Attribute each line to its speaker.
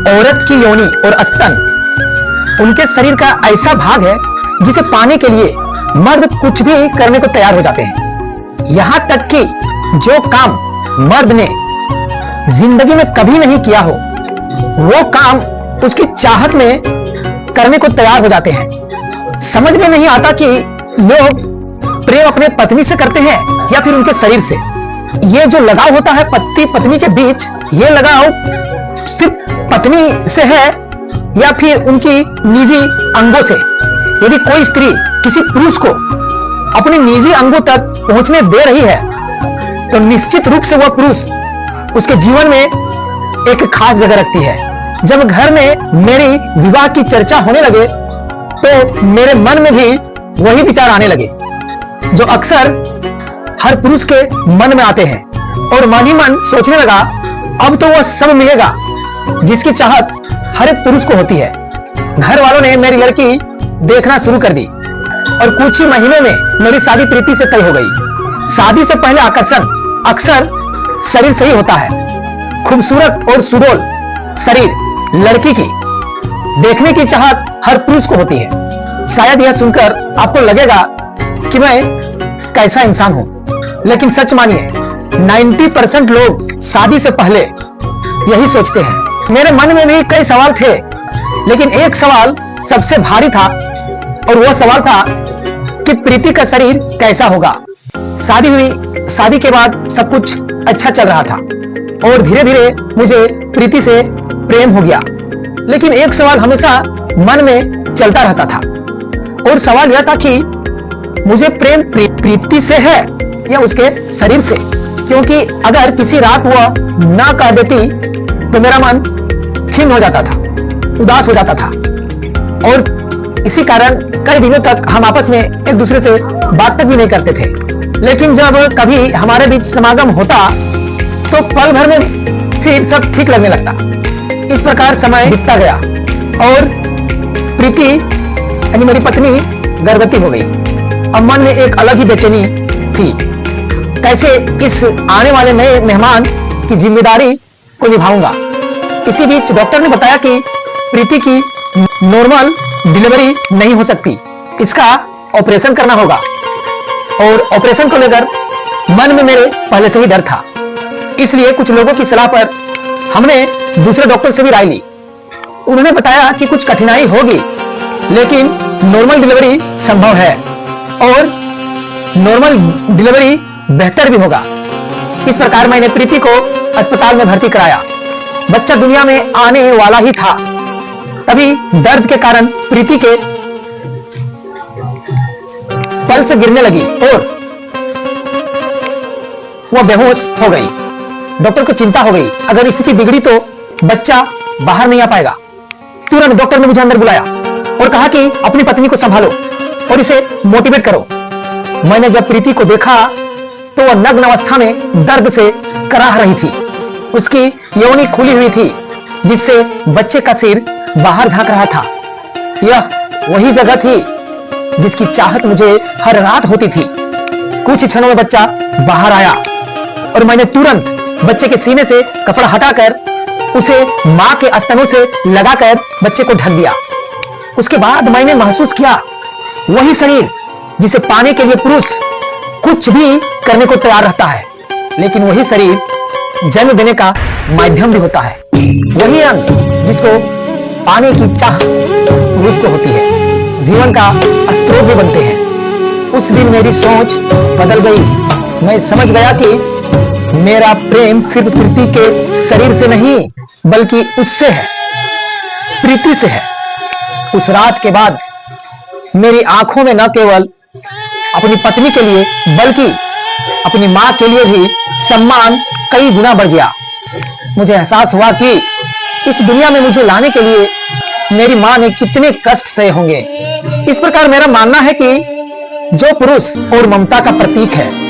Speaker 1: औरत की योनि और स्तन उनके शरीर का ऐसा भाग है जिसे पाने के लिए मर्द कुछ भी करने को तैयार हो जाते हैं। यहां तक कि जो काम मर्द ने जिंदगी में कभी नहीं किया हो वो काम उसकी चाहत में करने को तैयार हो जाते हैं। समझ में नहीं आता कि लोग प्रेम अपने पत्नी से करते हैं या फिर उनके शरीर से। ये जो लगाव होता है पति पत्नी के बीच, ये लगाव सिर्फ पत्नी से है या फिर उनकी निजी अंगों से। यदि कोई स्त्री किसी पुरुष को अपने निजी अंगों तक पहुंचने दे रही है तो निश्चित रूप से वह पुरुष उसके जीवन में एक खास जगह रखती है। जब घर में मेरी विवाह की चर्चा होने लगे तो मेरे मन में भी वही विचार आने लगे जो अक्सर हर पुरुष के मन में आते हैं, और मन ही मन सोचने लगा अब तो वह सब मिलेगा जिसकी चाहत हर एक पुरुष को होती है। घर वालों ने मेरी लड़की देखना शुरू कर दी और कुछ ही महीनों में मेरी शादी प्रीति से तय हो गई। शादी से पहले आकर्षण अक्सर शरीर से ही होता है। खूबसूरत और सुडौल शरीर लड़की की देखने की चाहत हर पुरुष को होती है। शायद यह सुनकर आपको लगेगा कि मैं कैसा इंसान हूं, लेकिन सच मानिए 90% लोग शादी से पहले यही सोचते हैं। मेरे मन में भी कई सवाल थे, लेकिन एक सवाल सबसे भारी था और वह सवाल था कि प्रीति का शरीर कैसा होगा। शादी हुई, शादी के बाद सब कुछ अच्छा चल रहा था और धीरे धीरे मुझे प्रीति से प्रेम हो गया, लेकिन एक सवाल हमेशा मन में चलता रहता था और सवाल यह था कि मुझे प्रेम प्रीति से है या उसके शरीर से, क्योंकि अगर किसी रात वह ना कह देती तो मेरा मन खिन्न हो जाता था, उदास हो जाता था, और इसी कारण कई दिनों तक हम आपस में एक दूसरे से बात तक भी नहीं करते थे। लेकिन जब कभी हमारे बीच समागम होता तो पल भर में फिर सब ठीक लगने लगता। इस प्रकार समय बीतता गया और प्रीति यानी मेरी पत्नी गर्भवती हो गई। अब मन में एक अलग ही बेचैनी थी, कैसे इस आने वाले नए मेहमान की जिम्मेदारी को निभाऊंगा। इसी बीच डॉक्टर ने बताया कि प्रीति की नॉर्मल डिलीवरी नहीं हो सकती, इसका ऑपरेशन करना होगा, और ऑपरेशन को लेकर मन में मेरे पहले से ही डर था। इसलिए कुछ लोगों की सलाह पर हमने दूसरे डॉक्टर से भी राय ली। उन्होंने बताया कि कुछ कठिनाई होगी लेकिन नॉर्मल डिलीवरी संभव है और नॉर्मल डिलीवरी बेहतर भी होगा। इस प्रकार मैंने प्रीति को अस्पताल में भर्ती कराया। बच्चा दुनिया में आने वाला ही था, तभी दर्द के कारण प्रीति के पल्स गिरने लगी और वह बेहोश हो गई। डॉक्टर को चिंता हो गई, अगर स्थिति बिगड़ी तो बच्चा बाहर नहीं आ पाएगा। तुरंत डॉक्टर ने मुझे अंदर बुलाया और कहा कि अपनी पत्नी को संभालो और इसे मोटिवेट करो। मैंने जब प्रीति को देखा तो वह नग्न अवस्था में दर्द से कराह रही थी। उसकी योनि खुली हुई थी जिससे बच्चे का सिर बाहर झांक रहा था। यह वही जगह थी जिसकी चाहत मुझे हर रात होती थी। कुछ क्षणों में बच्चा बाहर आया और मैंने तुरंत बच्चे के सीने से कपड़ा हटाकर उसे मां के स्तनों से लगाकर बच्चे को ढक दिया। उसके बाद मैंने महसूस किया वही शरीर जिसे पाने के लिए पुरुष कुछ भी करने को तैयार रहता है, लेकिन वही शरीर जन्म देने का माध्यम भी होता है। वही अंग जिसको पाने की चाह पुरुष को होती है, जीवन का स्रोत भी बनते हैं। उस दिन मेरी सोच बदल गई। मैं समझ गया कि मेरा प्रेम सिर्फ प्रीति के शरीर से नहीं बल्कि उससे है, प्रीति से है। उस रात के बाद मेरी आंखों में न केवल अपनी पत्नी के लिए बल्कि अपनी मां के लिए भी सम्मान कई गुना बढ़ गया। मुझे एहसास हुआ कि इस दुनिया में मुझे लाने के लिए मेरी मां ने कितने कष्ट सहे होंगे। इस प्रकार मेरा मानना है कि जो पुरुष और ममता का प्रतीक है